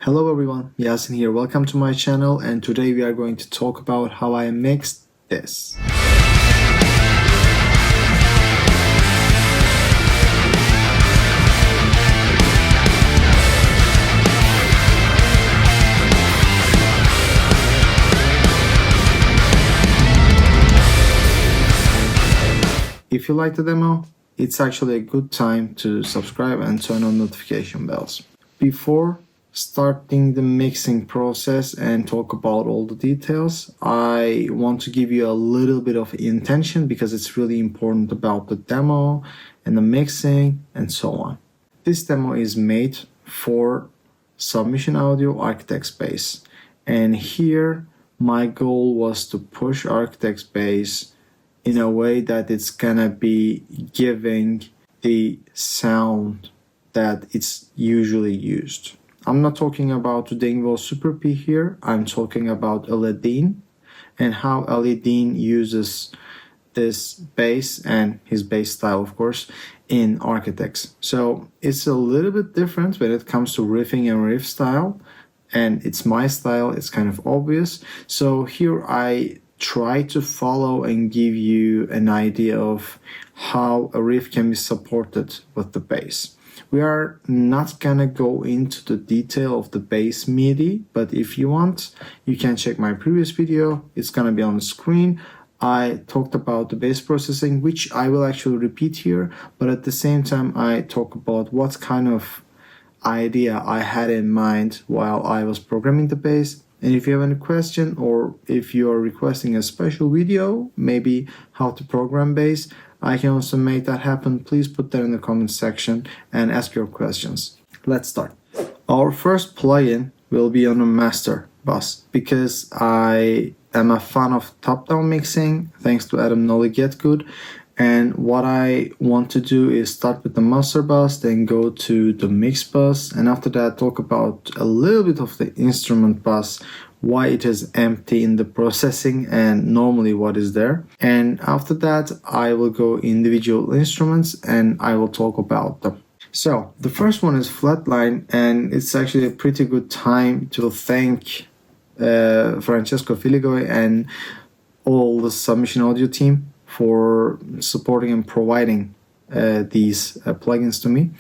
Hello everyone, Yasin here. Welcome to my channel, and today we are going to talk about how I mixed this. If you like the demo, it's actually a good time to subscribe and turn on notification bells. Before starting the mixing process and talk about all the details, I want to give you a little bit of intention because it's really important about the demo and the mixing and so on. This demo is made for Submission Audio ArchitectsBass, and here my goal was to push ArchitectsBass in a way that it's gonna be giving the sound that it's usually used. I'm not talking about the Dingwall Super P here, I'm talking about Aladdin and how Aladdin uses this bass and his bass style, of course, in Architects. So it's a little bit different when it comes to riffing and riff style, and it's my style, it's kind of obvious. So here I try to follow and give you an idea of how a riff can be supported with the bass. We are not gonna go into the detail of the bass MIDI, but if you want, you can check my previous video. It's gonna be on the screen. I talked about the bass processing, which I will actually repeat here, but at the same time I talk about what kind of idea I had in mind while I was programming the bass. And if you have any question, or if you are requesting a special video, maybe how to program bass, I can also make that happen. Please put that in the comment section and ask your questions. Let's start. Our first plugin will be on a master bus because I am a fan of top-down mixing, thanks to Adam Nolly GetGood. And what I want to do is start with the master bus, then go to the mix bus, and after that talk about a little bit of the instrument bus, why it is empty in the processing and normally what is there. And after that I will go individual instruments and I will talk about them. So the first one is Flatline, and it's actually a pretty good time to thank Francesco Filigoy and all the Submission Audio team for supporting and providing these plugins to me.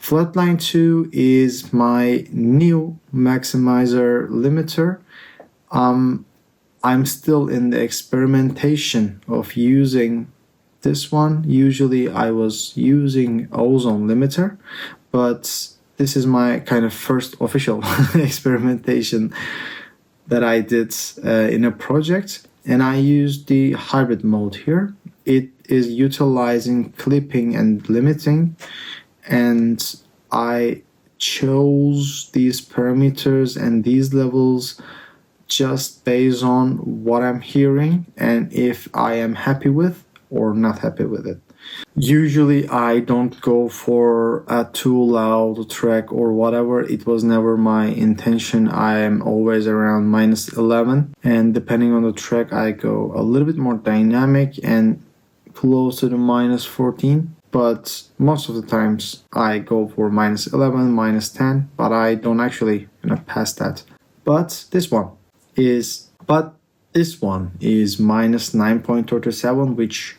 Flatline 2 is my new maximizer limiter. I'm still in the experimentation of using this one. Usually I was using ozone limiter, but this is my kind of first official experimentation that I did in a project. And I use the hybrid mode here. It is utilizing clipping and limiting, and I chose these parameters and these levels just based on what I'm hearing and if I am happy with or not happy with it. Usually I don't go for a too loud track or whatever. It was never my intention. I am always around -11, and depending on the track I go a little bit more dynamic and close to the -14, but most of the times I go for -11, -10, but I don't actually pass that. But this one is -9.37, which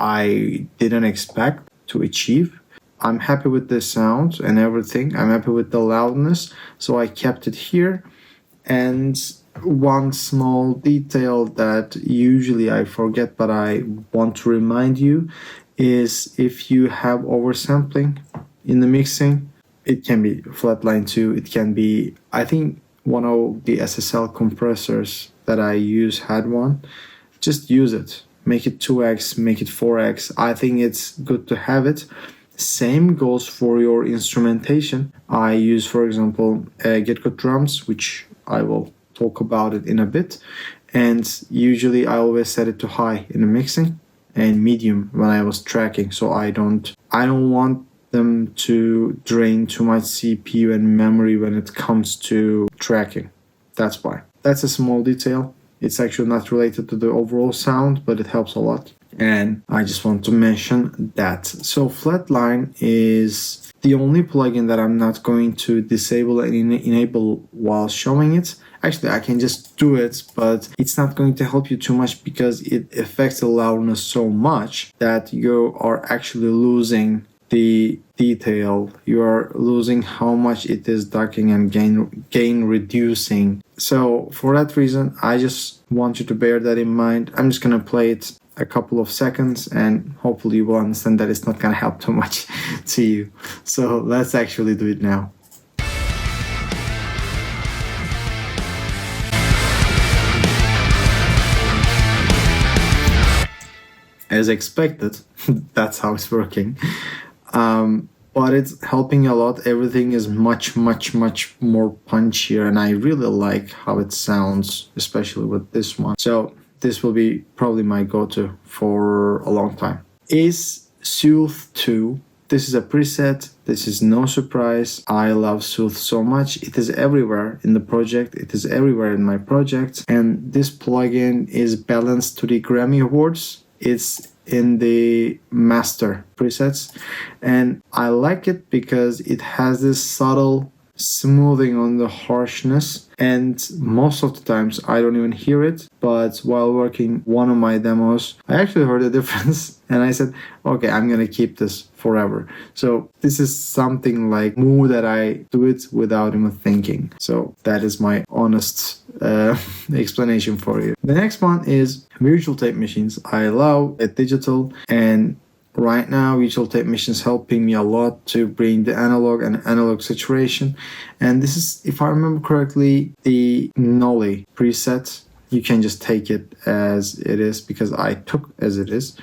I didn't expect to achieve. I'm happy with the sound and everything. I'm happy with the loudness, so I kept it here. And one small detail that usually I forget but I want to remind you is if you have oversampling in the mixing, it can be Flatline 2, it can be, I think one of the SSL compressors that I use had one. Just use it. Make it 2x, make it 4x. I think it's good to have it. Same goes for your instrumentation. I use, for example, GetGoodDrums, which I will talk about it in a bit. And usually I always set it to high in the mixing and medium when I was tracking. So I don't want them to drain too much CPU and memory when it comes to tracking. That's why. That's a small detail. It's actually not related to the overall sound, but it helps a lot. And I just want to mention that. So Flatline is the only plugin that I'm not going to disable and enable while showing it. Actually, I can just do it, but it's not going to help you too much because it affects the loudness so much that you are actually losing the detail. You are losing how much it is ducking and gain reducing. So for that reason, I just want you to bear that in mind. I'm just gonna play it a couple of seconds and hopefully you will understand that it's not gonna help too much to you. So let's actually do it now. As expected, that's how it's working. But it's helping a lot. Everything is much more punchier, and I really like how it sounds, especially with this one. So this will be probably my go-to for a long time. Is Soothe 2. This is a preset. This is no surprise. I love Soothe so much. It is everywhere in the project. It is everywhere in my project. And this plugin is balanced to the Grammy Awards. It's in the master presets, and I like it because it has this subtle smoothing on the harshness, and most of the times I don't even hear it, but while working one of my demos I actually heard a difference and I said, okay, I'm gonna keep this forever. So this is something like move that I do it without even thinking. So that is my honest explanation for you. The next one is virtual tape machines. I love it digital, and right now virtual tape machines helping me a lot to bring the analog saturation. And this is, if I remember correctly, the Nolly preset. You can just take it as it is because I took as it is,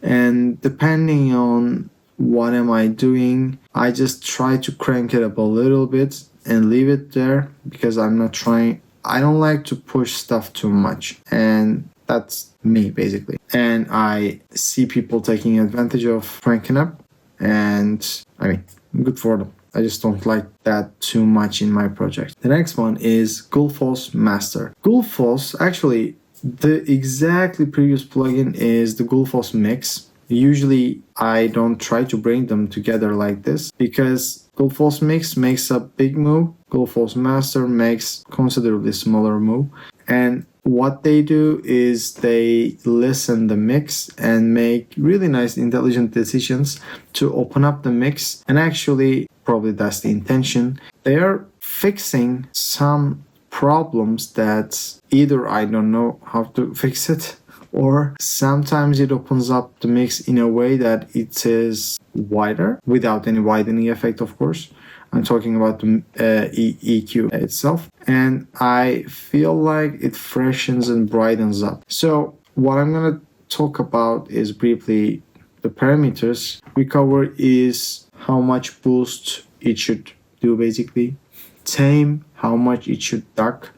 and depending on what am I doing, I just try to crank it up a little bit and leave it there because I don't like to push stuff too much, and that's me basically. And I see people taking advantage of cranking up, and I mean, good for them. I just don't like that too much in my project. The next one is Gullfoss Master. Gullfoss, actually, the exactly previous plugin is the Gullfoss Mix. Usually, I don't try to bring them together like this because Gullfoss Mix makes a big move. Gullfoss Master makes considerably smaller move. And what they do is they listen the mix and make really nice intelligent decisions to open up the mix, and actually probably that's the intention. They are fixing some problems that either I don't know how to fix it, or sometimes it opens up the mix in a way that it is wider without any widening effect, of course. I'm talking about the EQ itself, and I feel like it freshens and brightens up. So what I'm going to talk about is briefly the parameters we cover is how much boost it should do basically, tame, how much it should duck.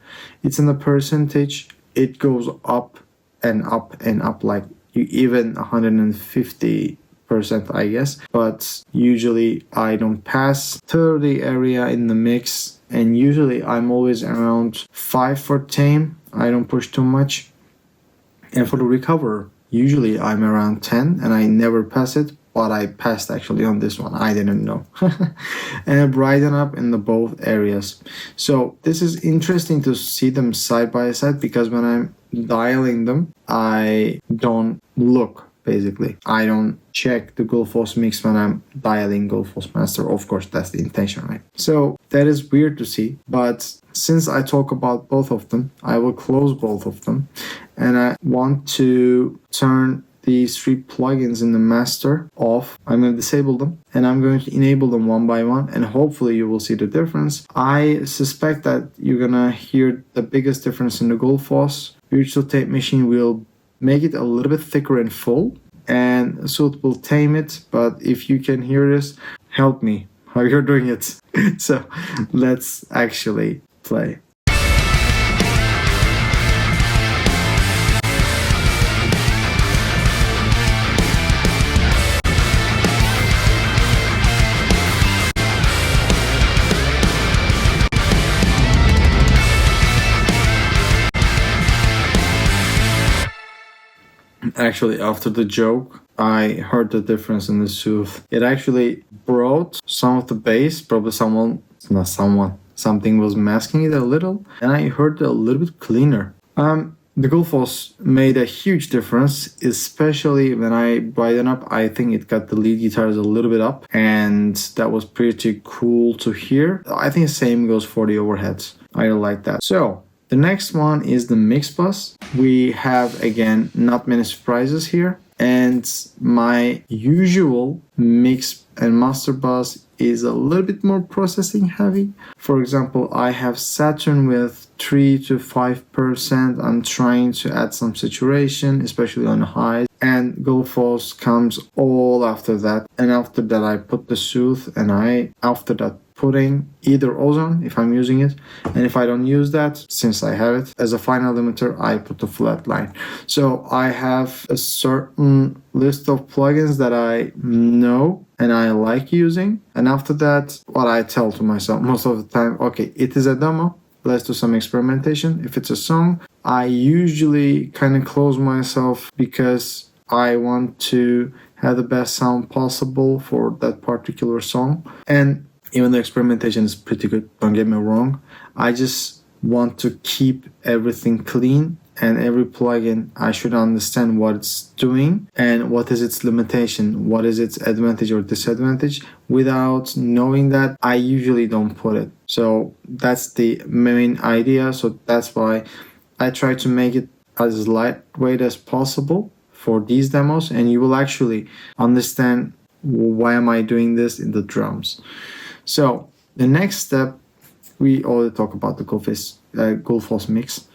It's in the percentage. It goes up and up and up, like even 150%, I guess, but usually I don't pass 30 area in the mix, and usually I'm always around 5 for tame. I don't push too much. And for the recover, usually I'm around 10 and I never pass it, but I passed actually on this one. I didn't know. And I brighten up in the both areas. So this is interesting to see them side by side because when I'm dialing them, I don't look. Basically, I don't check the Gullfoss Mix when I'm dialing Gullfoss Master. Of course, that's the intention, right? So that is weird to see, but since I talk about both of them, I will close both of them, and I want to turn these three plugins in the master off. I'm going to disable them and I'm going to enable them one by one, and hopefully you will see the difference. I suspect that you're gonna hear the biggest difference in the Gullfoss. Virtual tape machine will make it a little bit thicker and full, and so it will tame it. But if you can hear this, help me how you're doing it. So let's actually play. Actually, after the joke, I heard the difference in the soothe. It actually brought some of the bass, probably something was masking it a little, and I heard it a little bit cleaner. The Gullfoss made a huge difference, especially when I brighten up. I think it got the lead guitars a little bit up, and that was pretty cool to hear. I think the same goes for the overheads. I like that. So the next one is the mix bus. We have, again, not many surprises here, and my usual mix and master bus is a little bit more processing heavy. For example, I have Saturn with 3 to 5%. I'm trying to add some saturation, especially on highs, and Gullfoss comes all after that. And after that I put the soothe, and after that putting either ozone if I'm using it, and if I don't use that, since I have it as a final limiter, I put the flatline. So I have a certain list of plugins that I know and I like using, and after that what I tell to myself most of the time, okay, it is a demo, let's do some experimentation. If it's a song, I usually kind of close myself because I want to have the best sound possible for that particular song. And even though experimentation is pretty good, don't get me wrong, I just want to keep everything clean, and every plugin I should understand what it's doing and what is its limitation, what is its advantage or disadvantage. Without knowing that, I usually don't put it. So that's the main idea. So that's why I try to make it as lightweight as possible for these demos, and you will actually understand why am I doing this in the drums. So the next step, we already talked about the Gullfoss mix.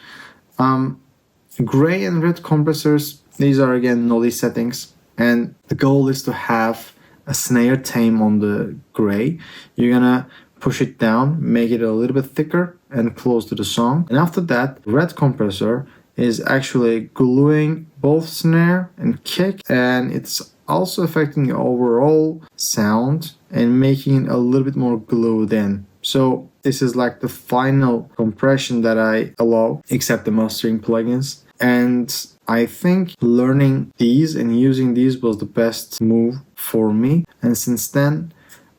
Gray and red compressors, these are again nollie settings, and the goal is to have a snare tame on the gray. You're gonna push it down, make it a little bit thicker and close to the song. And after that, red compressor is actually gluing both snare and kick, and it's also affecting the overall sound and making it a little bit more glued in. So this is like the final compression that I allow, except the mastering plugins. And I think learning these and using these was the best move for me. And since then,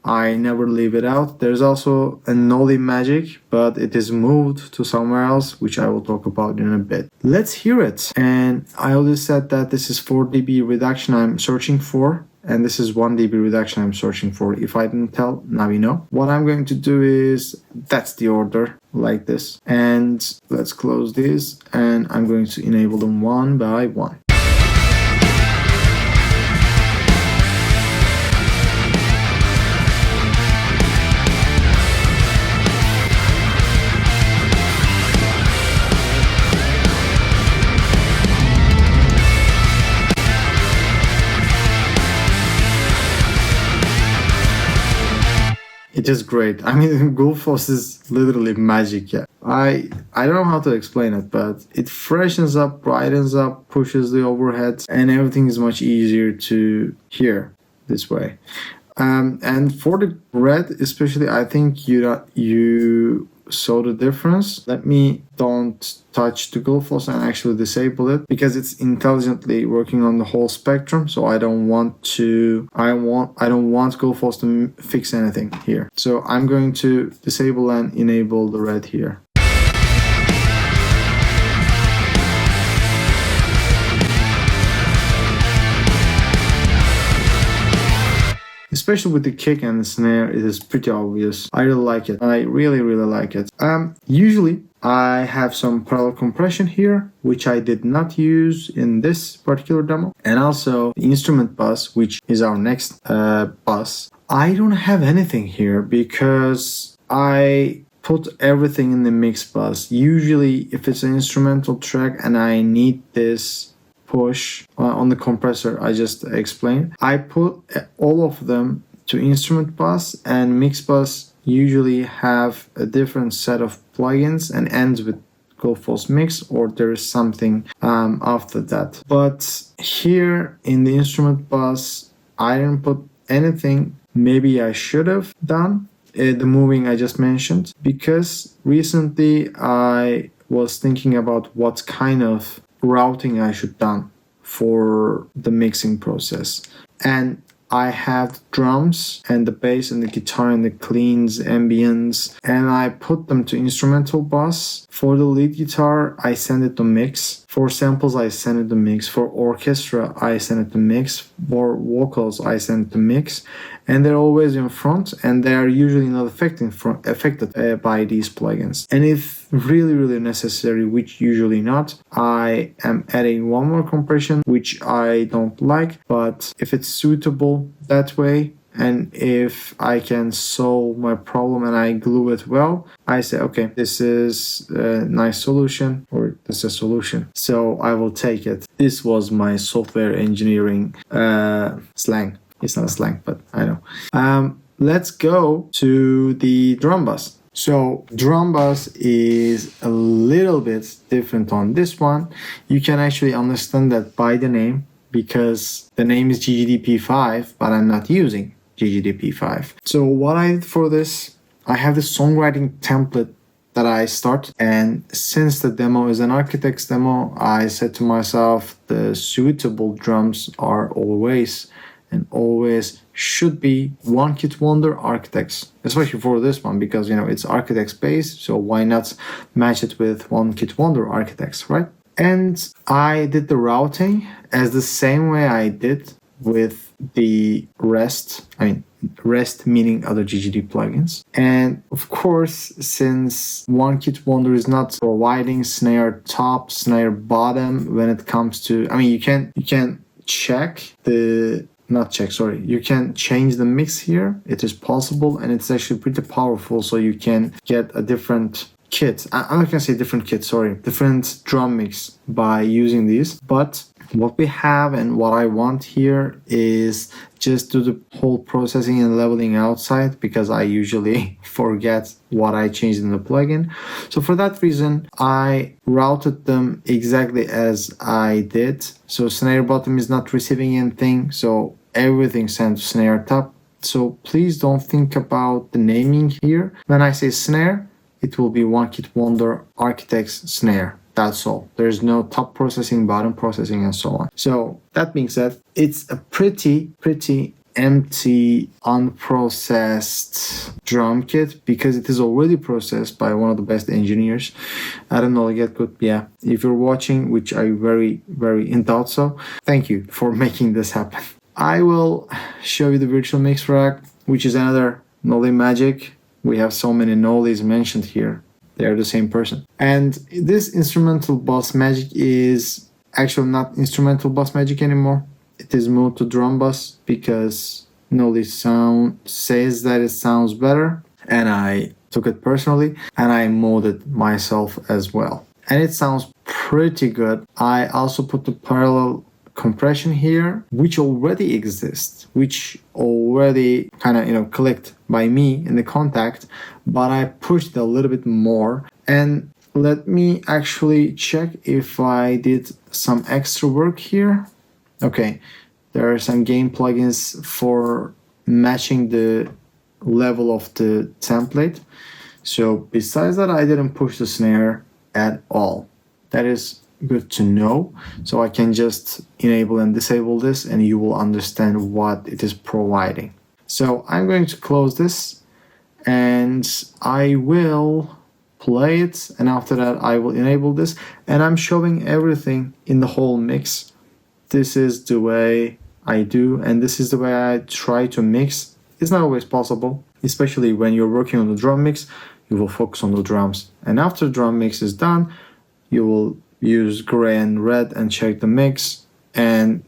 I never leave it out. There's also a nollie magic, but it is moved to somewhere else, which I will talk about in a bit. Let's hear it. And I already said that this is 4 dB reduction I'm searching for, and this is 1 dB reduction I'm searching for. If I didn't tell, now you know. What I'm going to do is, that's the order, like this. And let's close this, and I'm going to enable them one by one. It is great. I mean, Gullfoss is literally magic. Yeah, I don't know how to explain it, but it freshens up, brightens up, pushes the overheads, and everything is much easier to hear this way. And for the red, especially, I think you saw the difference. Let me don't touch the Gullfoss and actually disable it, because it's intelligently working on the whole spectrum. So I don't want Gullfoss to fix anything here. So I'm going to disable and enable the red here. Especially with the kick and the snare, it is pretty obvious. I really like it. I really like it. Usually I have some parallel compression here, which I did not use in this particular demo. And also the instrument bus, which is our next bus. I don't have anything here because I put everything in the mix bus. Usually if it's an instrumental track and I need this push on the compressor I just explained, I put all of them to instrument bus, and mix bus usually have a different set of plugins and ends with Gullfoss mix, or there is something after that. But here in the instrument bus, I didn't put anything. Maybe I should have done the moving I just mentioned, because recently I was thinking about what kind of routing I should done for the mixing process. And I have the drums and the bass and the guitar and the cleans, ambience, and I put them to instrumental bus. For the lead guitar, I send it to mix. For samples, I send it to mix. For orchestra, I send it to mix. For vocals, I send it to mix. And they're always in front, and they are usually not affected by these plugins. And if really necessary, which usually not, I am adding one more compression, which I don't like, but if it's suitable that way, and if I can solve my problem and I glue it well, I say, okay, this is a nice solution, or this is a solution, so I will take it. This was my software engineering slang. It's not a slang, but I know. Let's go to the drum bus. So drum bus is a little bit different on this one. You can actually understand that by the name, because the name is GGDP5, but I'm not using GGDP5. So what I did for this, I have the songwriting template that I start, and since the demo is an architect's demo, I said to myself the suitable drums are always should be one kit wonder architects, especially for this one, because it's ArchitectsBass, so why not match it with one kit wonder architects, right? And I did the routing as the same way I did with the rest. REST meaning other GGD plugins. And of course, since one kit wonder is not providing snare top, snare bottom when it comes to, you can you can change the mix here. It is possible, and it's actually pretty powerful, so you can get a different kit. I'm not gonna say different drum mix by using these. But what we have and what I want here is just do the whole processing and leveling outside, because I usually forget what I changed in the plugin. So for that reason, I routed them exactly as I did. So snare bottom is not receiving anything, so everything sent to snare top. So please don't think about the naming here. When I say snare, it will be one kit wonder architect's snare. That's all. There's no top processing, bottom processing, and so on. So that being said, it's a pretty empty, unprocessed drum kit, because it is already processed by one of the best engineers. I don't know, GetGood. Yeah, if you're watching, which I very in doubt, so thank you for making this happen. I will show you the virtual mix rack, which is another Nolly magic. We have so many Nollys mentioned here. They're the same person. And this instrumental bus magic is actually not instrumental bus magic anymore. It is moved to drum bus because Nolly sound says that it sounds better, and I took it personally and I modded myself as well. And it sounds pretty good. I also put the parallel compression here, which already exists, which already kind of clicked by me in the contact, but I pushed a little bit more. And let me actually check if I did some extra work here. Okay, there are some gain plugins for matching the level of the template. So besides that, I didn't push the snare at all. That is good to know. So I can just enable and disable this, and you will understand what it is providing. So I'm going to close this, and I will play it, and after that I will enable this, and I'm showing everything in the whole mix. This is the way I do, and this is the way I try to mix. It's not always possible, especially when you're working on the drum mix. You will focus on the drums, and after the drum mix is done, you will use gray and red and check the mix, and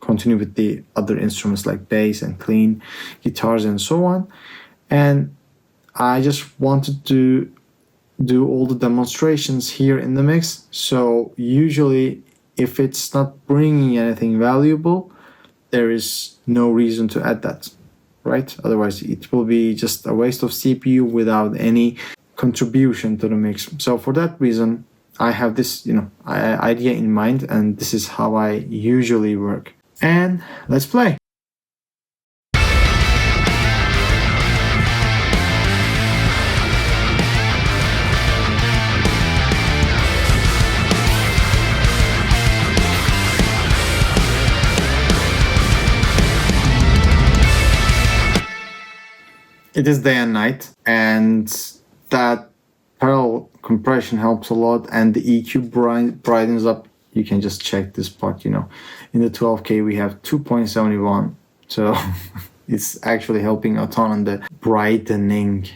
continue with the other instruments like bass and clean guitars and so on. And I just wanted to do all the demonstrations here in the mix. So usually if it's not bringing anything valuable, there is no reason to add that, right? Otherwise it will be just a waste of CPU without any contribution to the mix. So for that reason, I have this idea in mind, and this is how I usually work. And let's play. It is day and night, and that parallel compression helps a lot, and the EQ brightens up. You can just check this part, in the 12K we have 2.71, so it's actually helping a ton on the brightening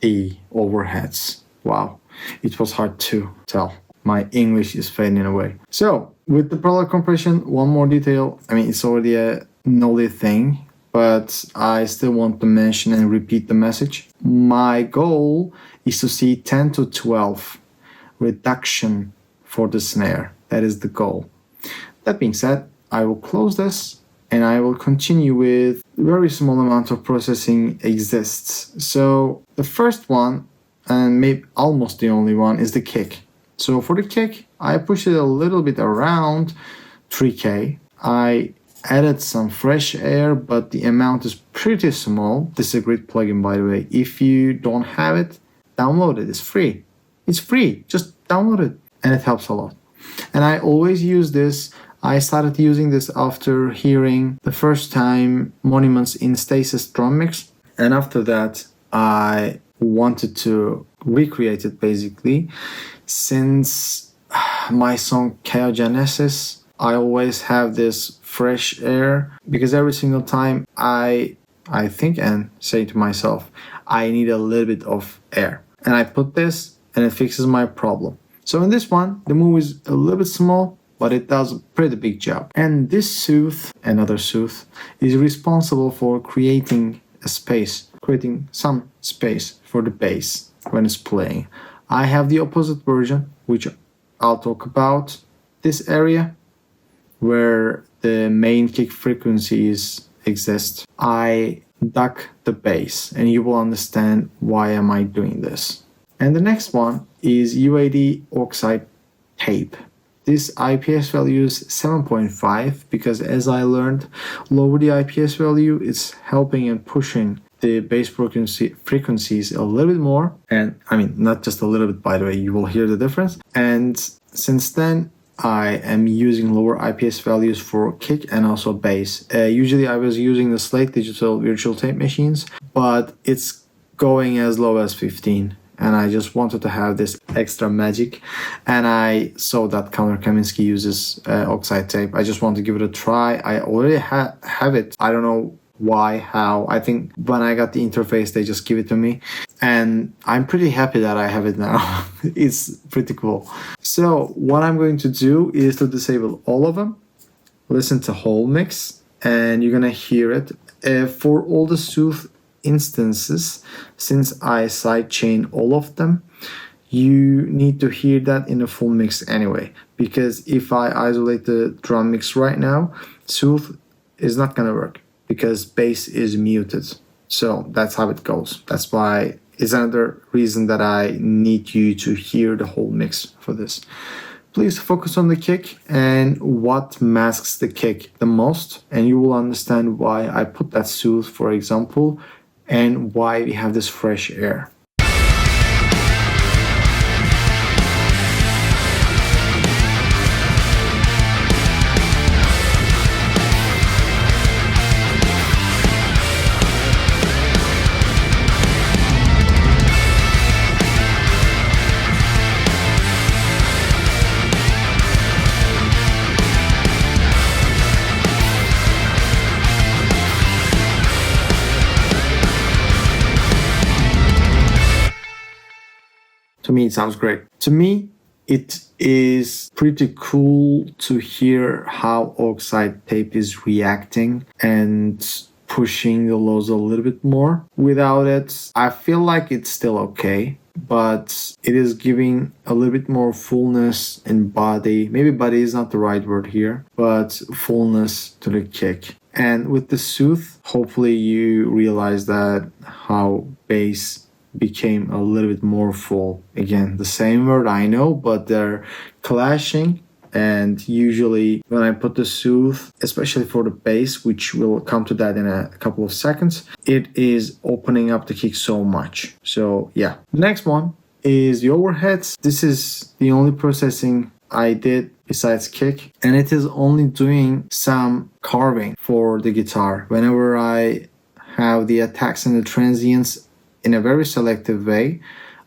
the overheads. Wow, it was hard to tell. My English is fading away. So with the parallel compression, one more detail. I mean, it's already a knowledge thing, but I still want to mention and repeat the message. My goal is to see 10 to 12 reduction for the snare. That is the goal. That being said, I will close this and I will continue with very small amount of processing exists. So the first one, and maybe almost the only one, is the kick. So for the kick, I pushed it a little bit around 3K. I added some fresh air, but the amount is pretty small. This is a great plugin, by the way. If you don't have it, download it. It's free. It's free. Just download it, and it helps a lot. And I always use this. I started using this after hearing the first time Monuments in Stasis drum mix, and after that, I wanted to recreate it basically. Since my song Chaogenesis, I always have this fresh air, because every single time I think and say to myself, I need a little bit of air. And I put this and it fixes my problem. So in this one, the move is a little bit small, but it does a pretty big job. And this soothe, another soothe, is responsible for creating a space, creating some space for the bass when it's playing. I have the opposite version, which I'll talk about. This area where the main kick frequencies exist, I duck the bass, and you will understand why am I doing this. And the next one is UAD oxide tape. This IPS value is 7.5 because, as I learned, lower the IPS value, it's helping and pushing the bass frequencies a little bit more. And I mean, not just a little bit, by the way, you will hear the difference. And since then, I am using lower IPS values for kick and also bass. Usually I was using the Slate digital virtual tape machines, but it's going as low as 15. And I just wanted to have this extra magic. And I saw that Connor Kaminsky uses oxide tape. I just want to give it a try. I already have it. I don't know why, how. I think when I got the interface, they just give it to me. And I'm pretty happy that I have it now. It's pretty cool. So what I'm going to do is to disable all of them, listen to whole mix, and you're going to hear it. For all the soothe instances, since I sidechain all of them, you need to hear that in a full mix anyway, because if I isolate the drum mix right now, soothe is not gonna work because bass is muted. So that's how it goes. That's why it's another reason that I need you to hear the whole mix for this. Please focus on the kick and what masks the kick the most, and you will understand why I put that soothe, for example, and why we have this fresh air. To me, it sounds great. To me, it is pretty cool to hear how oxide tape is reacting and pushing the lows a little bit more. Without it, I feel like it's still okay, but it is giving a little bit more fullness in body. Maybe body is not the right word here, but fullness to the kick. And with the soothe, hopefully you realize that how bass became a little bit more full. Again, the same word I know, but they're clashing. And usually when I put the soothe, especially for the bass, which we'll come to that in a couple of seconds, it is opening up the kick so much. So yeah. The next one is the overheads. This is the only processing I did besides kick, and it is only doing some carving for the guitar. Whenever I have the attacks and the transients, in a very selective way.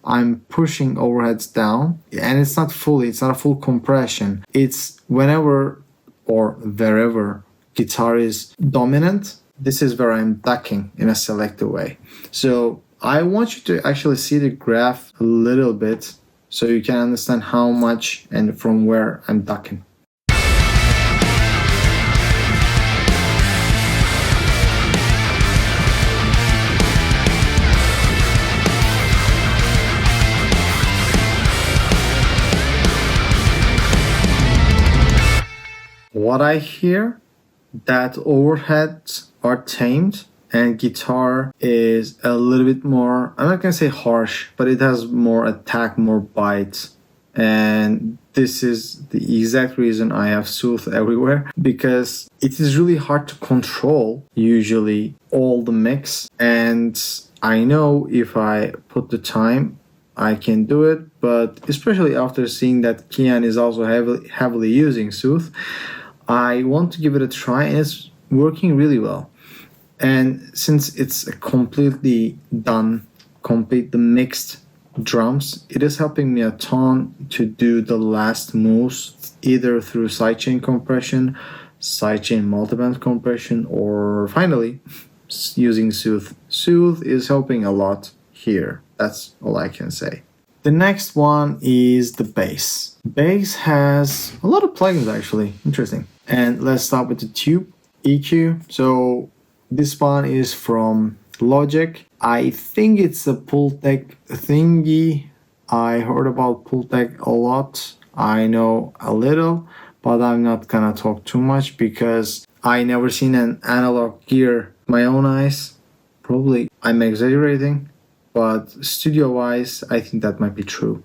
I'm pushing overheads down, and it's not a full compression. It's whenever or wherever guitar is dominant, this is where I'm ducking in a selective way. So I want you to actually see the graph a little bit so you can understand how much and from where I'm ducking. What I hear, that overheads are tamed and guitar is a little bit more, I'm not gonna say harsh, but it has more attack, more bite. And this is the exact reason I have Sooth everywhere, because it is really hard to control usually all the mix. And I know if I put the time, I can do it, but especially after seeing that Kian is also heavily using Sooth, I want to give it a try, and it's working really well. And since it's a complete the mixed drums, it is helping me a ton to do the last moves either through sidechain compression, sidechain multiband compression, or finally using Sooth. Sooth is helping a lot here. That's all I can say. The next one is the bass. Bass has a lot of plugins actually. Interesting. And let's start with the tube EQ. So this one is from Logic. I think it's a Pultec thingy. I heard about Pultec a lot. I know a little, but I'm not gonna talk too much because I never seen an analog gear with my own eyes. Probably I'm exaggerating, but studio-wise, I think that might be true.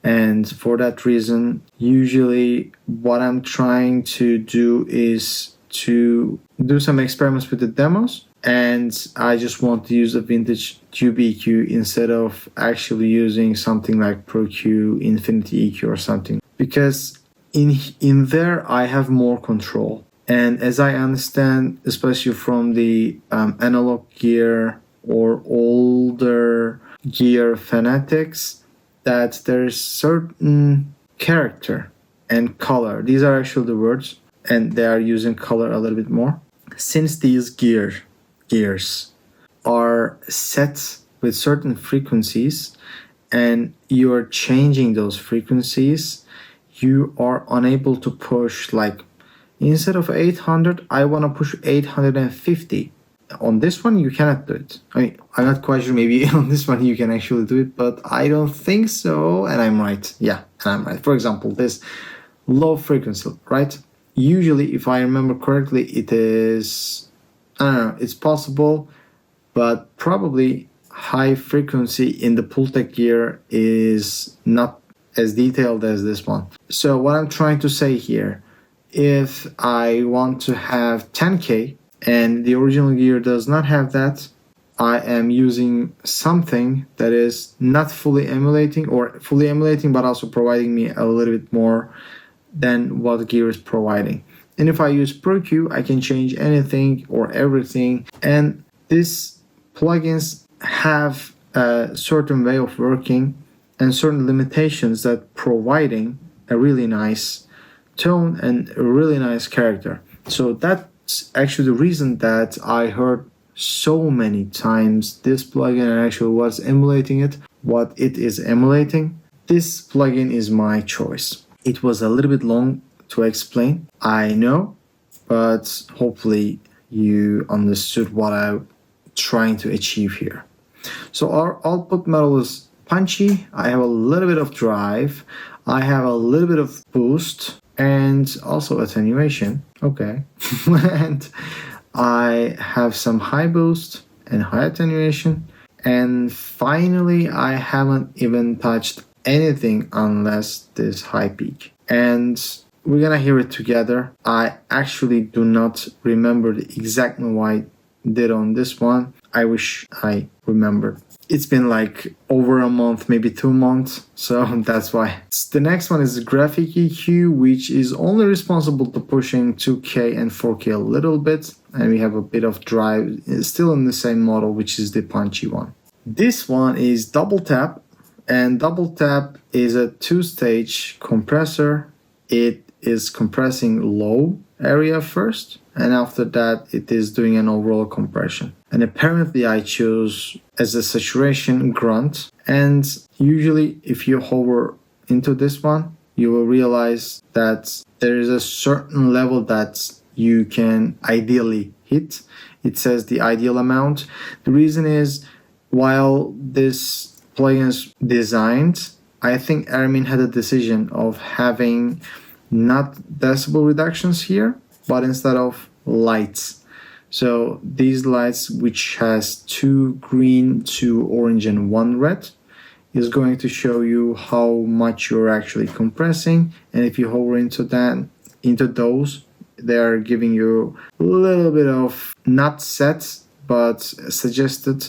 And for that reason, usually what I'm trying to do is to do some experiments with the demos, and I just want to use a vintage tube EQ instead of actually using something like Pro Q, Infinity EQ or something, because in there I have more control. And as I understand, especially from the analog gear or older gear fanatics, that there's certain character and color. These are actually the words, and they are using color a little bit more. Since these gears are set with certain frequencies and you are changing those frequencies, you are unable to push, like, instead of 800, I want to push 850. On this one, you cannot do it. I mean, I'm not quite sure, maybe on this one you can actually do it, but I don't think so, and I'm right. Yeah, and I'm right. For example, this low frequency, right? Usually, if I remember correctly, it is, I don't know, it's possible, but probably high frequency in the Pultec gear is not as detailed as this one. So what I'm trying to say here, if I want to have 10K and the original gear does not have that, I am using something that is not fully emulating, or fully emulating but also providing me a little bit more than what gear is providing. And if I use Pro Q, I can change anything or everything. And these plugins have a certain way of working and certain limitations that providing a really nice tone and a really nice character. So that's actually the reason that I heard so many times this plugin and actually what's emulating it, what it is emulating. This plugin is my choice. It was a little bit long to explain, I know, but hopefully you understood what I'm trying to achieve here. So our output metal is punchy. I have a little bit of drive. I have a little bit of boost and also attenuation. Okay. And I have some high boost and high attenuation. And finally, I haven't even touched anything unless this high peak. And we're gonna hear it together. I actually do not remember the exact move I did on this one. I wish I remembered. It's been like over a month, maybe 2 months, so that's why. The next one is the graphic EQ, which is only responsible to pushing 2K and 4K a little bit, and we have a bit of drive, still in the same model, which is the punchy one. This one is double tap, and double tap is a two-stage compressor. It is compressing low area first, and after that it is doing an overall compression. And apparently I chose as a saturation grunt, and usually if you hover into this one, you will realize that there is a certain level that you can ideally hit. It says the ideal amount. The reason is, while this plugin is designed, I think Armin had a decision of having not decibel reductions here, but instead of lights. So these lights, which has 2 green, 2 orange and 1 red, is going to show you how much you're actually compressing. And if you hover into those, they're giving you a little bit of not set but suggested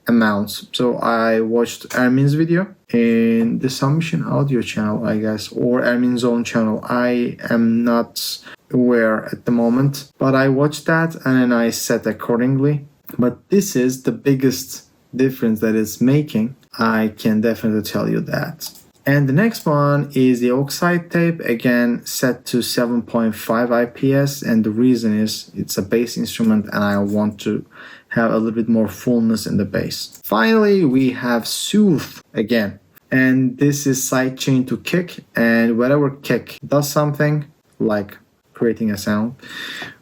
amounts. So I watched Armin's video in the Submission Audio channel, I guess, or Armin's own channel. I am not aware at the moment, but I watched that and then I set accordingly. But this is the biggest difference that it's making. I can definitely tell you that. And the next one is the oxide tape, again set to 7.5 IPS, and the reason is it's a bass instrument and I want to have a little bit more fullness in the bass. Finally, we have Soothe again, and this is sidechain to kick, and whenever kick does something like creating a sound,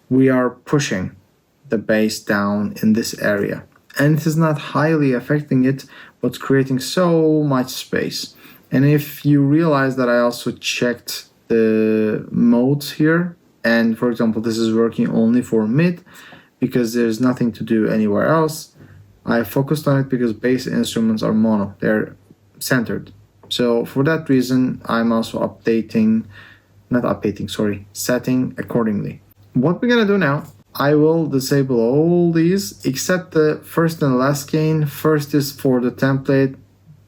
we are pushing the bass down in this area, and it is not highly affecting it but creating so much space. And if you realize that I also checked the modes here, and for example this is working only for mid because there's nothing to do anywhere else. I focused on it because bass instruments are mono, they're centered. So for that reason I'm also setting accordingly. What we're gonna do now, I will disable all these except the first and last gain. First is for the template,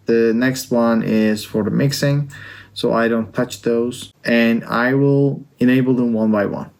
the next one is for the mixing, so I don't touch those, and I will enable them one by one.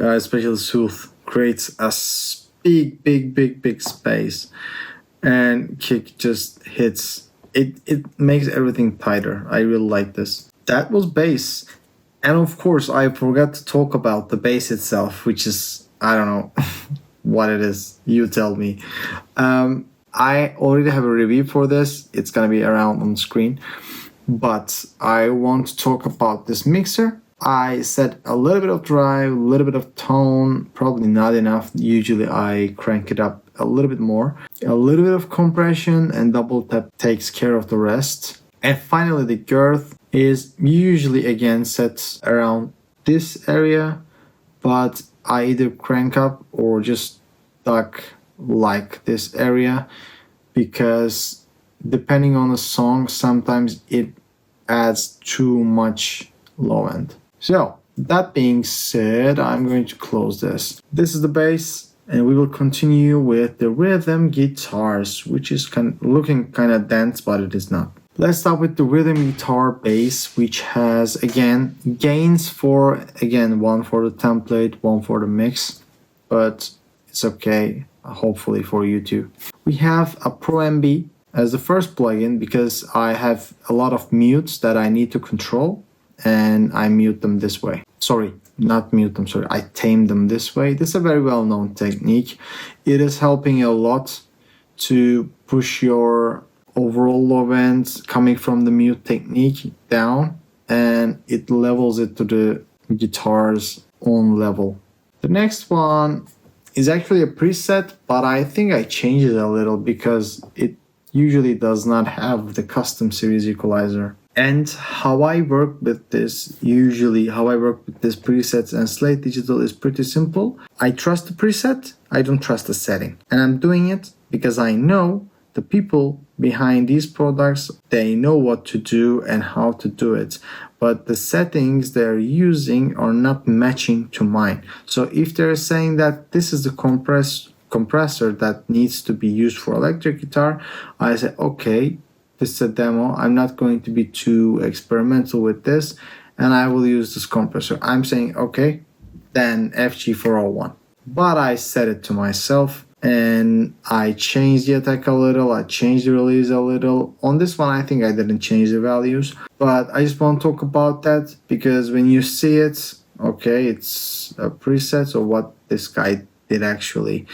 Especially Soothe creates a big space, and kick just hits it. It makes everything tighter. I really like this. That was bass, and of course I forgot to talk about the bass itself, which is, I don't know what it is. You tell me. I already have a review for this. It's gonna be around on the screen, but I want to talk about this mixer. I set a little bit of drive, a little bit of tone, probably not enough. Usually I crank it up a little bit more. A little bit of compression, and double tap takes care of the rest. And finally the girth is usually again set around this area, but I either crank up or just duck like this area, because depending on the song sometimes it adds too much low end. So that being said, I'm going to close this. This is the bass, and we will continue with the rhythm guitars, which is looking kind of dense, but it is not. Let's start with the rhythm guitar bass, which has again gains for, again, one for the template, one for the mix, but it's okay, hopefully for you too. We have a Pro MB as the first plugin because I have a lot of mutes that I need to control, and I mute them this way. Sorry, not mute them, sorry, I tame them this way. This is a very well-known technique. It is helping a lot to push your overall low end coming from the mute technique down, and it levels it to the guitar's own level. The next one is actually a preset, but I think I changed it a little because it usually does not have the custom series equalizer. And how I work with this, presets and Slate Digital is pretty simple. I trust the preset, I don't trust the setting. And I'm doing it because I know the people behind these products, they know what to do and how to do it, but the settings they're using are not matching to mine. So if they're saying that this is the compressor that needs to be used for electric guitar, I say, okay, this is a demo, I'm not going to be too experimental with this, and I will use this compressor. I'm saying, okay, then FG401. But I set it to myself, and I changed the attack a little, I changed the release a little. On this one, I think I didn't change the values, but I just want to talk about that because when you see it, okay, it's a preset of what this guy did actually.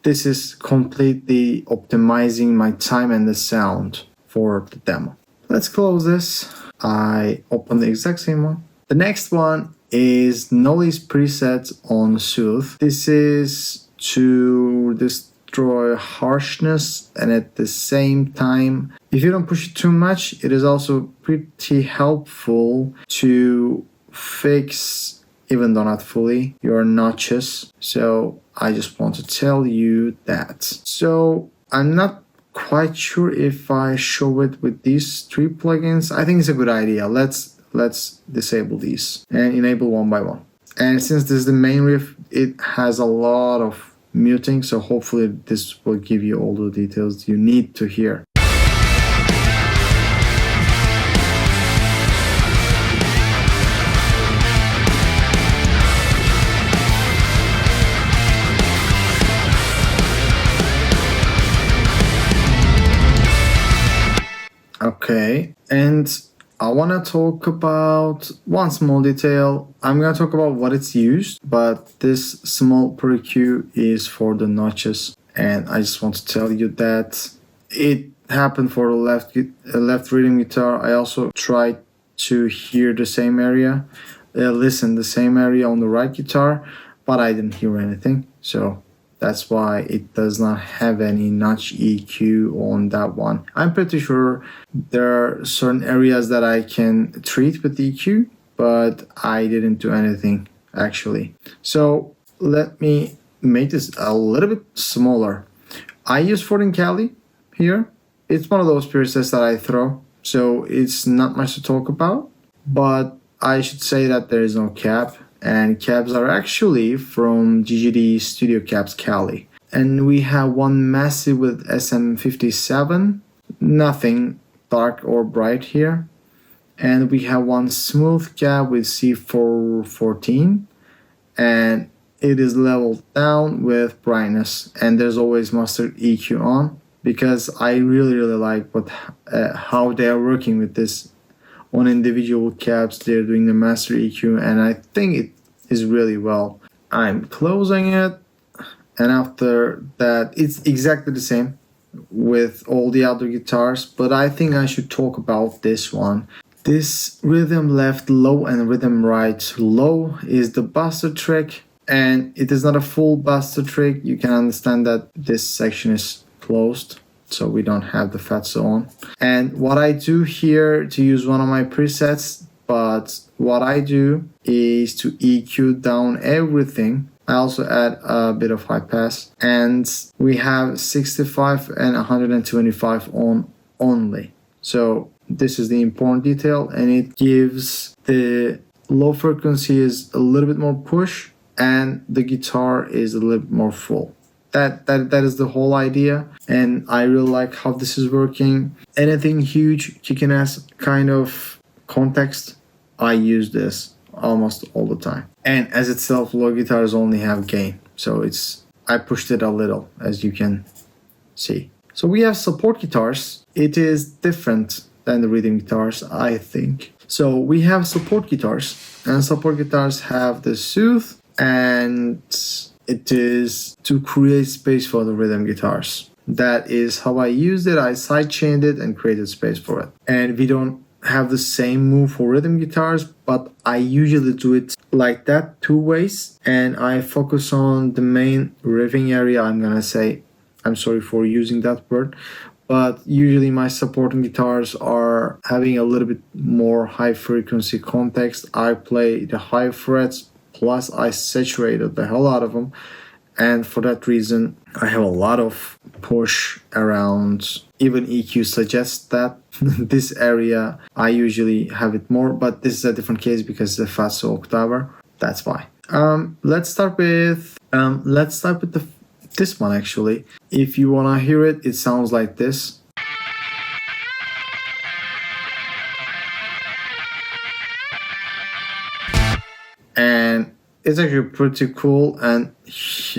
This is completely optimizing my time and the sound for the demo. Let's close this. I open the exact same one. The next one is Nolly's preset on Soothe. This is to destroy harshness, and at the same time, if you don't push it too much, it is also pretty helpful to fix, even though not fully, your notches. So I just want to tell you that. So I'm not quite sure if I show it with these 3 plugins. I think it's a good idea. Let's disable these and enable one by one. And since this is the main riff, it has a lot of muting, so hopefully this will give you all the details you need to hear. Okay, and I want to talk about one small detail. I'm going to talk about what it's used, but this small pre-EQ is for the notches, and I just want to tell you that it happened for the left rhythm guitar. I also tried to hear the same area, listen the same area on the right guitar, but I didn't hear anything, so that's why it does not have any notch EQ on that one. I'm pretty sure there are certain areas that I can treat with EQ, but I didn't do anything actually. So let me make this a little bit smaller. I use 14 Cali here. It's one of those presets that I throw, so it's not much to talk about, but I should say that there is no cap. And cabs are actually from GGD Studio Cabs Cali. And we have one massive with SM57, nothing dark or bright here. And we have one smooth cab with C414, and it is leveled down with brightness. And there's always master EQ on, because I really like how they are working with this. On individual cabs, they're doing the master EQ, and I think it is really well. I'm closing it, and after that, it's exactly the same with all the other guitars, but I think I should talk about this one. This rhythm left low and rhythm right low is the buster trick, and it is not a full buster trick. You can understand that this section is closed, so we don't have the fatso on. And what I do here to use one of my presets, but what I do is to EQ down everything. I also add a bit of high pass, and we have 65 and 125 on only. So this is the important detail, and it gives the low frequency is a little bit more push, and the guitar is a little bit more full. That is the whole idea, and I really like how this is working. Anything huge, kicking ass kind of context, I use this almost all the time. And as itself, low guitars only have gain, so I pushed it a little, as you can see. So we have support guitars. It is different than the rhythm guitars, I think. So we have support guitars, and support guitars have the Soothe, and it is to create space for the rhythm guitars. That is how I used it. I sidechained it and created space for it. And we don't have the same move for rhythm guitars, but I usually do it like that, 2 ways. And I focus on the main riffing area. I'm sorry for using that word, but usually my supporting guitars are having a little bit more high frequency context. I play the high frets, plus I saturated the hell out of them, And for that reason, I have a lot of push around. Even EQ suggests that this area, I usually have it more, but this is a different case because it's a Fatso octaver. That's why. Let's start with this one actually. If you wanna hear it, it sounds like this. And it's actually pretty cool and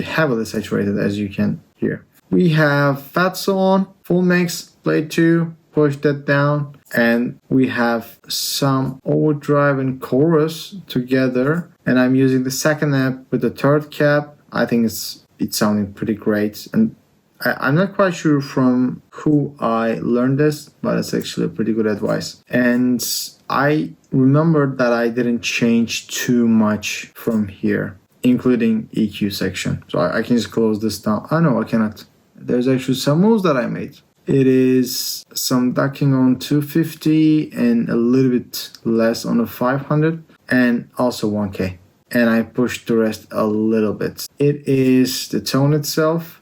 heavily saturated, as you can hear. We have Fatso on, full mix, play 2, push that down, and we have some overdrive and chorus together. And I'm using the second amp with the third cap. I think it's sounding pretty great. And I'm not quite sure from who I learned this, but it's actually a pretty good advice. And I remembered that I didn't change too much from here, including EQ section. So I can just close this down. Oh no, I cannot. There's actually some moves that I made. It is some ducking on 250 and a little bit less on the 500 and also 1K. And I pushed the rest a little bit. It is the tone itself.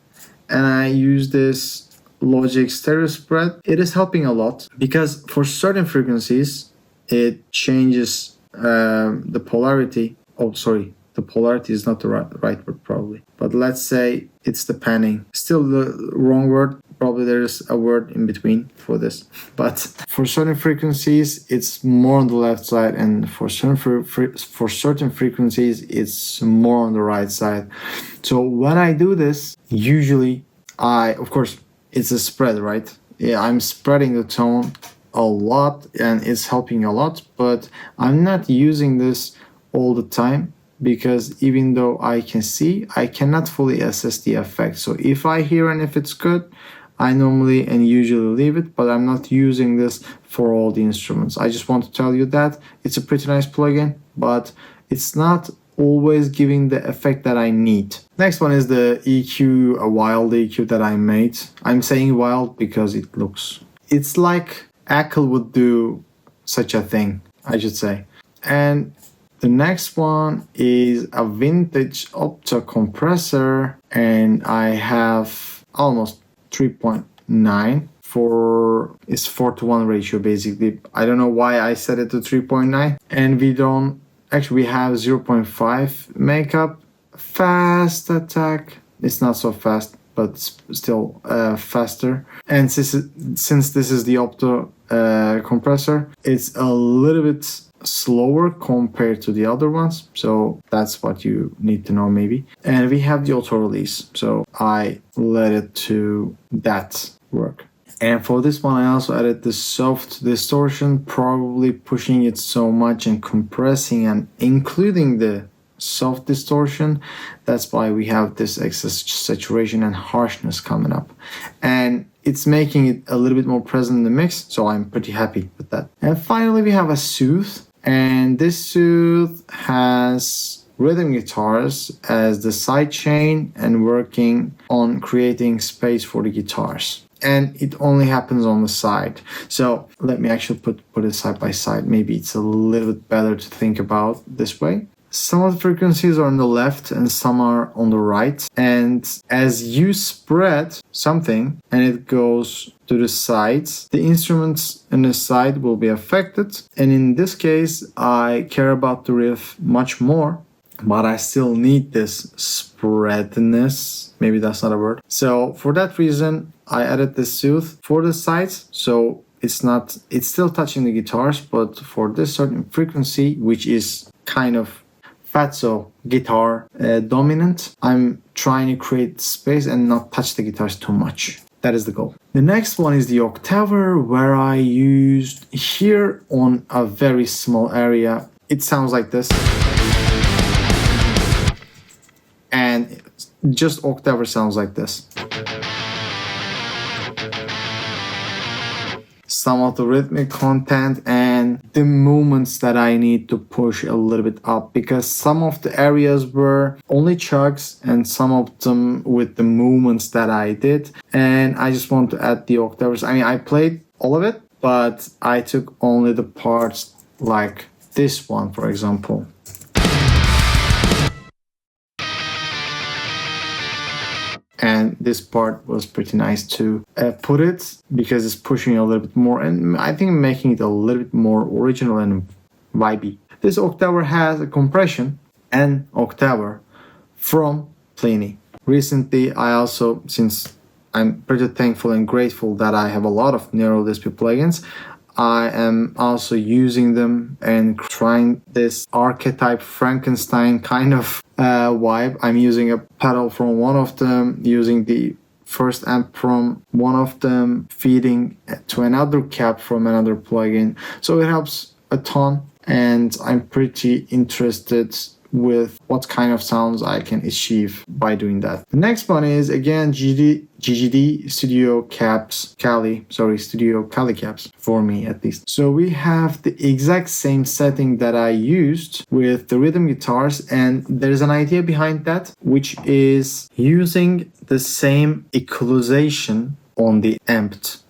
And I use this Logic stereo spread. It is helping a lot because for certain frequencies, it changes the polarity. Oh, sorry. The polarity is not the right word probably. But let's say it's the panning. Still the wrong word. Probably there is a word in between for this. But for certain frequencies, it's more on the left side. And for certain frequencies, it's more on the right side. So when I do this, usually of course, it's a spread, right? Yeah, I'm spreading the tone a lot and it's helping a lot. But I'm not using this all the time. Because even though I can see, I cannot fully assess the effect. So if I hear and if it's good, I normally and usually leave it, but I'm not using this for all the instruments. I just want to tell you that it's a pretty nice plugin, but it's not always giving the effect that I need. Next one is the EQ, a wild EQ that I made. I'm saying wild because it's like Ackle would do such a thing, I should say. And the next one is a vintage opto compressor, and I have almost 3.9 it's 4:1 ratio basically. I don't know why I set it to 3.9. And we have 0.5 makeup. Fast attack. It's not so fast, but it's still faster. And since this is the opto compressor, it's a little bit slower compared to the other ones, so that's what you need to know maybe. And we have the auto release, so I let it to that work. And for this one I also added the soft distortion, probably pushing it so much and compressing and including the soft distortion. That's why we have this excess saturation and harshness coming up, and it's making it a little bit more present in the mix, so I'm pretty happy with that. And finally we have a Soothe. And this Soothe has rhythm guitars as the side chain and working on creating space for the guitars. And it only happens on the side. So let me actually put it side by side. Maybe it's a little bit better to think about this way. Some of the frequencies are on the left and some are on the right. And as you spread something and it goes to the sides, the instruments in the side will be affected. And in this case, I care about the riff much more, but I still need this spreadness. Maybe that's not a word. So for that reason, I added this Soothe for the sides. So it's still touching the guitars, but for this certain frequency, which is kind of Fatso guitar dominant, I'm trying to create space and not touch the guitars too much. That is the goal. The next one is the octaver, where I used here on a very small area. It sounds like this. And just octaver sounds like this. Some of the rhythmic content and the movements that I need to push a little bit up, because some of the areas were only chugs and some of them with the movements that I did, and I just want to add the octaves. I mean, I played all of it, but I took only the parts like this one, for example. and this part was pretty nice to put it because it's pushing a little bit more and I think making it a little bit more original and vibey. This octaver has a compression and octaver from Pliny. Recently, I also, since I'm pretty thankful and grateful that I have a lot of Neural DSP plugins, I am also using them and trying this archetype Frankenstein kind of vibe. I'm using a pedal from one of them, using the first amp from one of them, feeding to another cap from another plugin. So it helps a ton, and I'm pretty interested with what kind of sounds I can achieve by doing that. The next one is again GGD Studio Kali caps, for me at least. So we have the exact same setting that I used with the rhythm guitars, and there's an idea behind that, which is using the same equalization on the amped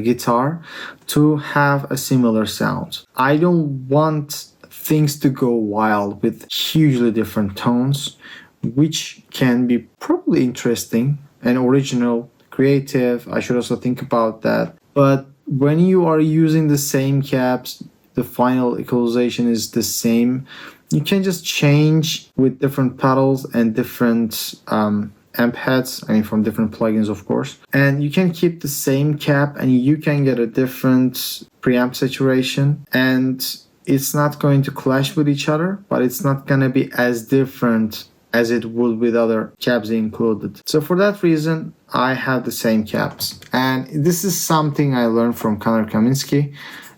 guitar to have a similar sound. I don't want things to go wild with hugely different tones, which can be probably interesting and original, creative. I should also think about that. But when you are using the same caps, the final equalization is the same. You can just change with different pedals and different amp heads, I mean from different plugins of course, and you can keep the same cap and you can get a different preamp saturation, and it's not going to clash with each other, but it's not going to be as different as it would with other caps included. So for that reason, I have the same caps. And this is something I learned from Connor Kaminsky,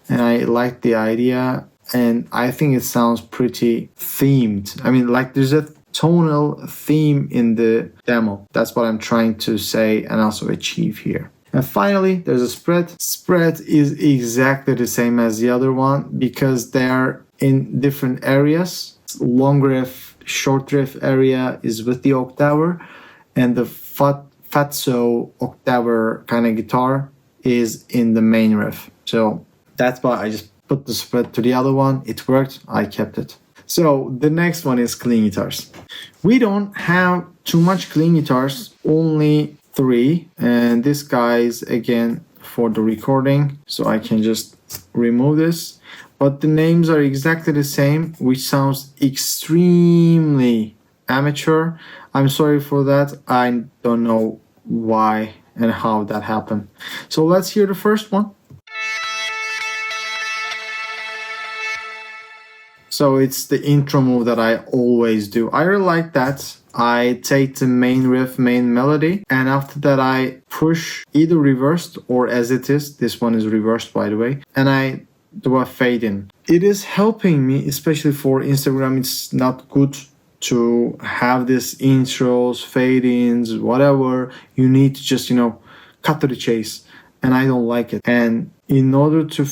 and I like the idea, and I think it sounds pretty themed. I mean, like there's a tonal theme in the demo. That's what I'm trying to say and also achieve here. And finally, there's a spread. Spread is exactly the same as the other one because they are in different areas. Long riff, short riff area is with the octaver, and the fatso octaver kind of guitar is in the main riff. So that's why I just put the spread to the other one. It worked, I kept it. So the next one is clean guitars. We don't have too much clean guitars, only 3, and this guy's again for the recording, so I can just remove this, but the names are exactly the same, which sounds extremely amateur. I'm sorry for that. I don't know why and how that happened. So let's hear the first one. So it's the intro move that I always do. I really like that. I take the main riff, main melody, and after that I push either reversed or as it is. This one is reversed, by the way, and I do a fade in. It is helping me, especially for Instagram. It's not good to have this intros, fade ins, whatever. You need to just, cut to the chase, and I don't like it. And in order to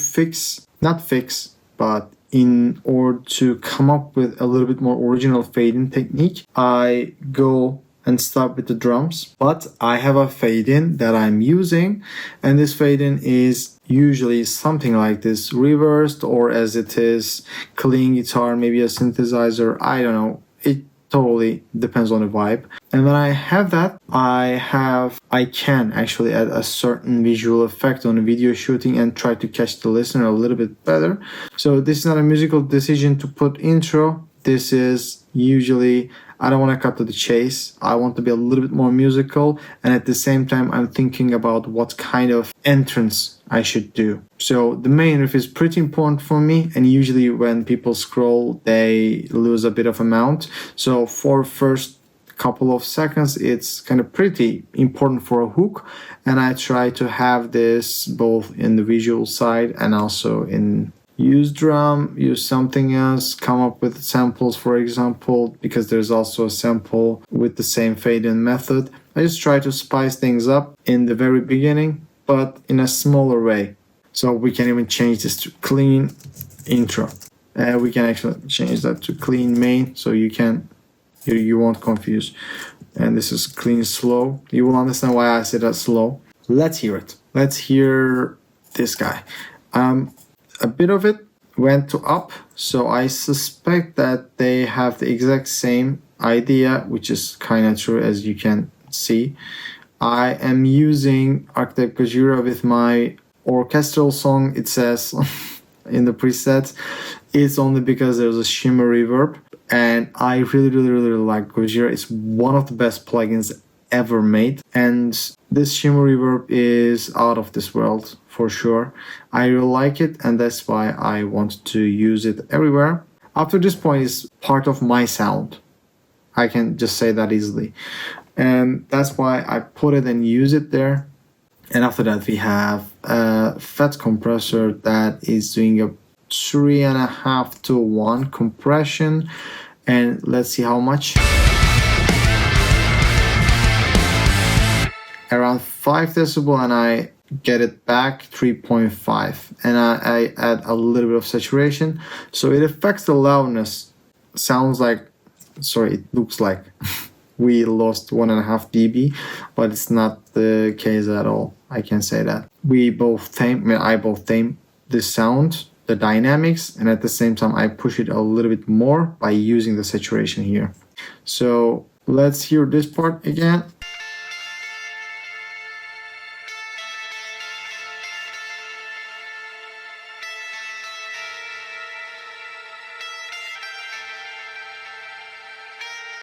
in order to come up with a little bit more original fade-in technique, I go and start with the drums. But I have a fade-in that I'm using, and this fade-in is usually something like this, reversed or as it is, clean guitar, maybe a synthesizer, I don't know. It totally depends on the vibe. And when I have that, I can actually add a certain visual effect on a video shooting and try to catch the listener a little bit better. So this is not a musical decision to put intro. This is usually, I don't want to cut to the chase. I want to be a little bit more musical, and at the same time I'm thinking about what kind of entrance I should do. So the main riff is pretty important for me, and usually when people scroll they lose a bit of amount. So for first couple of seconds it's kind of pretty important for a hook, and I try to have this both in the visual side and also in use drum, use something else, come up with samples, for example, because there's also a sample with the same fade-in method. I just try to spice things up in the very beginning, but in a smaller way. So we can even change this to clean intro. We can actually change that to clean main, so you won't confuse. And this is clean slow. You will understand why I said that slow. Let's hear it. Let's hear this guy. A bit of it went to up, so I suspect that they have the exact same idea, which is kind of true, as you can see. I am using Architect Gojira with my orchestral song, it says in the presets. It's only because there's a shimmer reverb, and I really like Gojira. It's one of the best plugins ever made, and this shimmer reverb is out of this world for sure. I really like it, and that's why I want to use it everywhere. After this point is part of my sound. I can just say that easily, and that's why I put it and use it there. And after that we have a fat compressor that is doing a 3.5 to 1 compression, and let's see how much. Around 5 decibel, and I get it back 3.5, and I add a little bit of saturation, so it affects the loudness. Sounds like, sorry, it looks like we lost 1.5 dB, but it's not the case at all. I can say that I both tame the sound, the dynamics, and at the same time I push it a little bit more by using the saturation here. So let's hear this part again.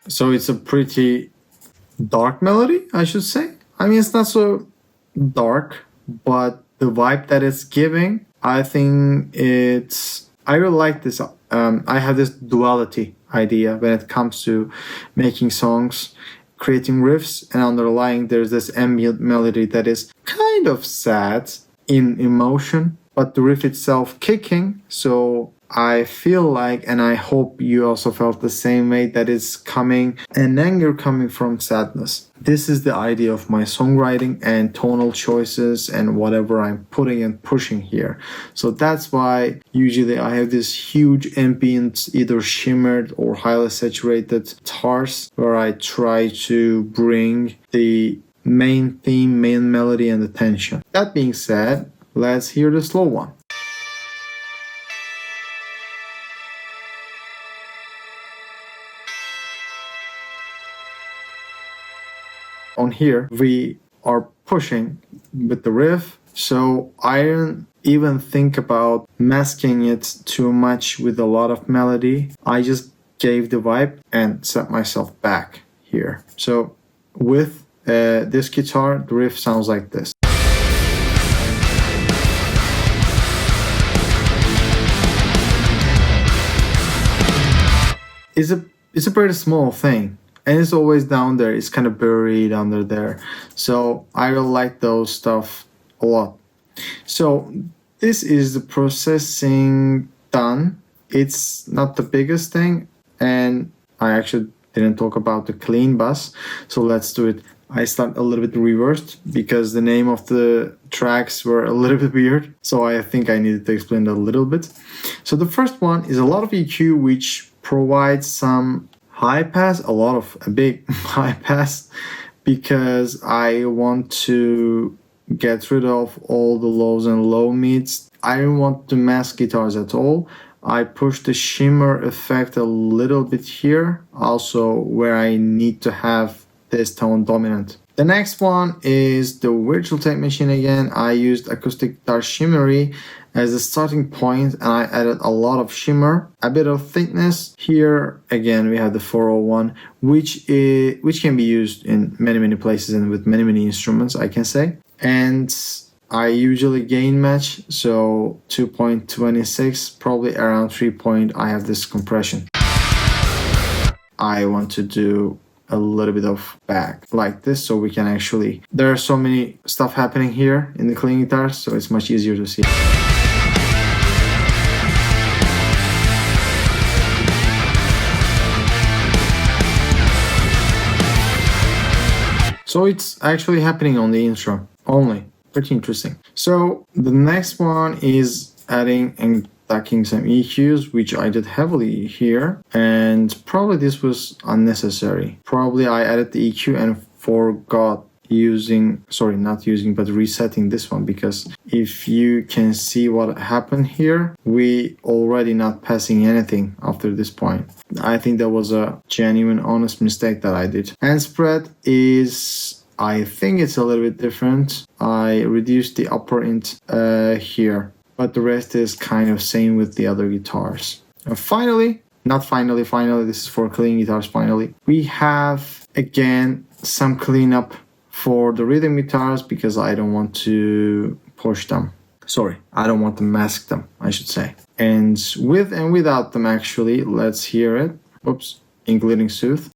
So it's a pretty dark melody, I should say. I mean, it's not so dark, but the vibe that it's giving, I think I really like this. I have this duality idea when it comes to making songs, creating riffs, and underlying there's this ambient melody that is kind of sad in emotion, but the riff itself kicking. So I feel like, and I hope you also felt the same way, that it's coming, an anger coming from sadness. This is the idea of my songwriting and tonal choices and whatever I'm putting and pushing here. So that's why usually I have this huge ambient, either shimmered or highly saturated guitars, where I try to bring the main theme, main melody, and the tension. That being said, let's hear the slow one. On here, we are pushing with the riff, so I don't even think about masking it too much with a lot of melody. I just gave the vibe and set myself back here. So with this guitar, the riff sounds like this. It's a pretty small thing. And it's always down there, it's kind of buried under there. So I really like those stuff a lot. So this is the processing done. It's not the biggest thing, and I actually didn't talk about the clean bass. So let's do it. I start a little bit reversed because the name of the tracks were a little bit weird. So I think I needed to explain that a little bit. So the first one is a lot of EQ, which provides some high pass, a big high pass, because I want to get rid of all the lows and low mids. I don't want to mask guitars at all. I push the shimmer effect a little bit here, also where I need to have this tone dominant. The next one is the virtual tape machine again. I used acoustic guitar shimmery as a starting point, and I added a lot of shimmer, a bit of thickness. Here again we have the 401, which can be used in many places and with many instruments, I can say. And I usually gain match, so 2.26, probably around 3 point. I have this compression. I want to do a little bit of back like this, so we can actually, there are so many stuff happening here in the clean guitar, so it's much easier to see. So it's actually happening on the intro only. Pretty interesting. So the next one is adding and stacking some EQs, which I did heavily here, and probably this was unnecessary. Probably I added the EQ and forgot resetting this one, because if you can see what happened here, we already not passing anything after this point. I think that was a genuine honest mistake that I did. And spread is I think it's a little bit different. I reduced the upper int here, but the rest is kind of same with the other guitars. And finally, this is for clean guitars finally, we have again some cleanup for the rhythm guitars because I don't want to push them. Sorry, I don't want to mask them, I should say. And with and without them actually, let's hear it. Oops, including Sooth.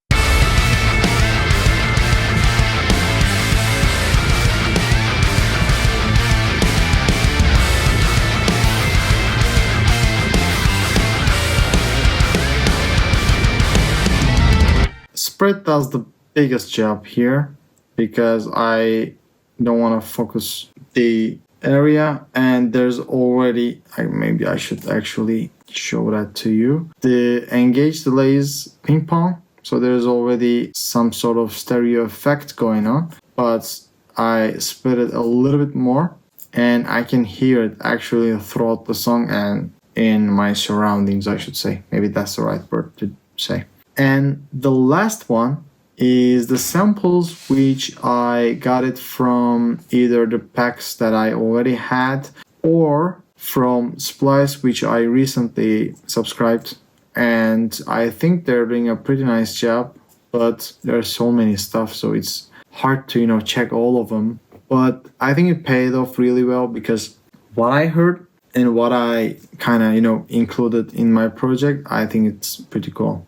Spread does the biggest job here because I don't want to focus the area, and there's already, maybe I should actually show that to you. The engage delay is ping pong, so there's already some sort of stereo effect going on, but I spread it a little bit more and I can hear it actually throughout the song and in my surroundings, I should say. Maybe that's the right word to say. And the last one is the samples, which I got it from either the packs that I already had or from Splice, which I recently subscribed. And I think they're doing a pretty nice job, but there are so many stuff, so it's hard to, check all of them. But I think it paid off really well because what I heard and what I kind of, included in my project, I think it's pretty cool.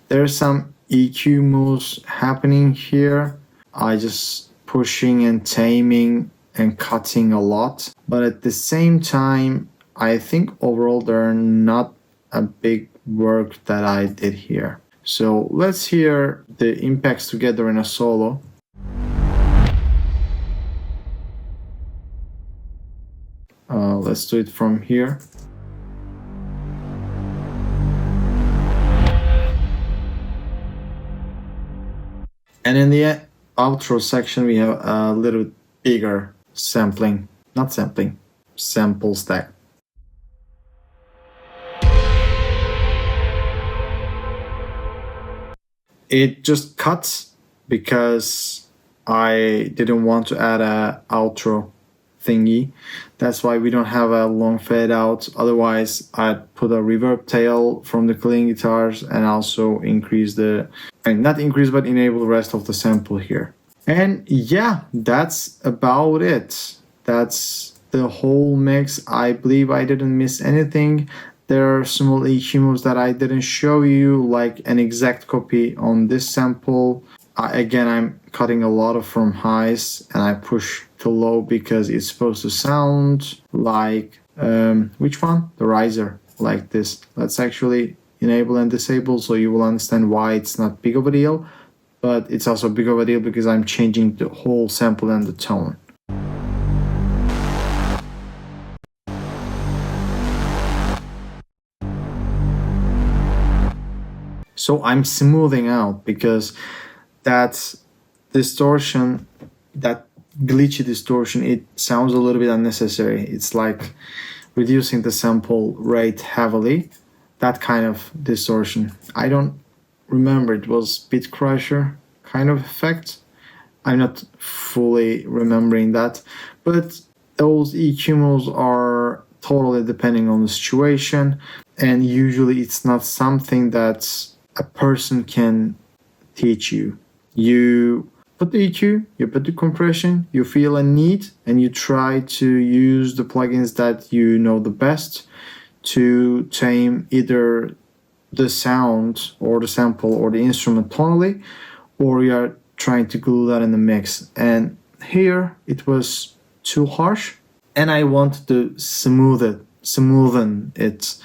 There's some EQ moves happening here. I just pushing and taming and cutting a lot. But at the same time, I think overall they're not a big work that I did here. So let's hear the impacts together in a solo. Let's do it from here. And in the outro section, we have a little bigger sample stack. It just cuts because I didn't want to add a outro thingy. That's why we don't have a long fade out. Otherwise, I'd put a reverb tail from the clean guitars and also increase not increase, but enable the rest of the sample here. And yeah, that's about it. That's the whole mix. I believe I didn't miss anything. There are small EQ moves that I didn't show you, like an exact copy on this sample. Again, I'm cutting a lot of from highs and I push to low because it's supposed to sound like, which one? The riser, like this. Let's actually enable and disable so you will understand why it's not big of a deal, but it's also big of a deal because I'm changing the whole sample and the tone. So I'm smoothing out because that distortion, that glitchy distortion, it sounds a little bit unnecessary. It's like reducing the sample rate heavily. That kind of distortion. I don't remember, it was Bit Crusher kind of effect. I'm not fully remembering that. But those EQ moves are totally depending on the situation. And usually it's not something that a person can teach you. You put the EQ, you put the compression, you feel a need, and you try to use the plugins that you know the best to tame either the sound or the sample or the instrument tonally, or you are trying to glue that in the mix. And here it was too harsh, and I wanted to smoothen it,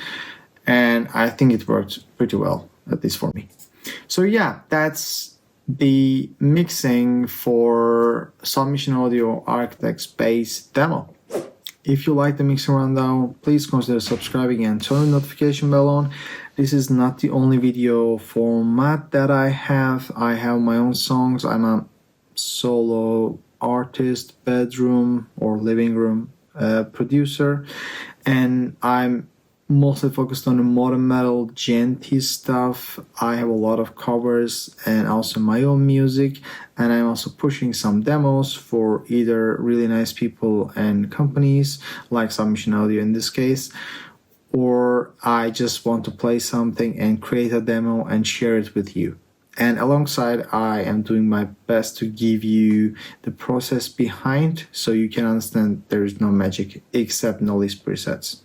and I think it worked pretty well, at least for me. So yeah, that's the mixing for Submission Audio ArchitectsBass demo. If you like the mixing rundown, please consider subscribing and turn the notification bell on. This is not the only video format that I have. I have my own songs. I'm a solo artist, bedroom or living room producer, and I'm mostly focused on the modern metal, djenty stuff. I have a lot of covers and also my own music, and I'm also pushing some demos for either really nice people and companies like Submission Audio in this case, or I just want to play something and create a demo and share it with you. And alongside, I am doing my best to give you the process behind so you can understand there is no magic except all these presets.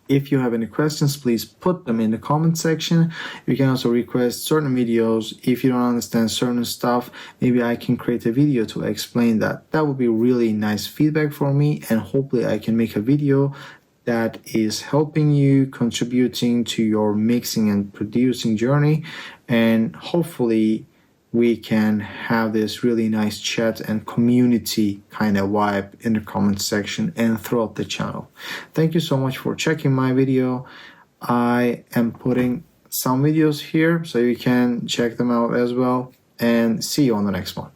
If you have any questions, please put them in the comment section. You can also request certain videos. If you don't understand certain stuff, maybe I can create a video to explain that. That would be really nice feedback for me, and hopefully I can make a video that is helping you, contributing to your mixing and producing journey, and hopefully we can have this really nice chat and community kind of vibe in the comment section and throughout the channel. Thank you so much for checking my video. I am putting some videos here so you can check them out as well, and see you on the next one.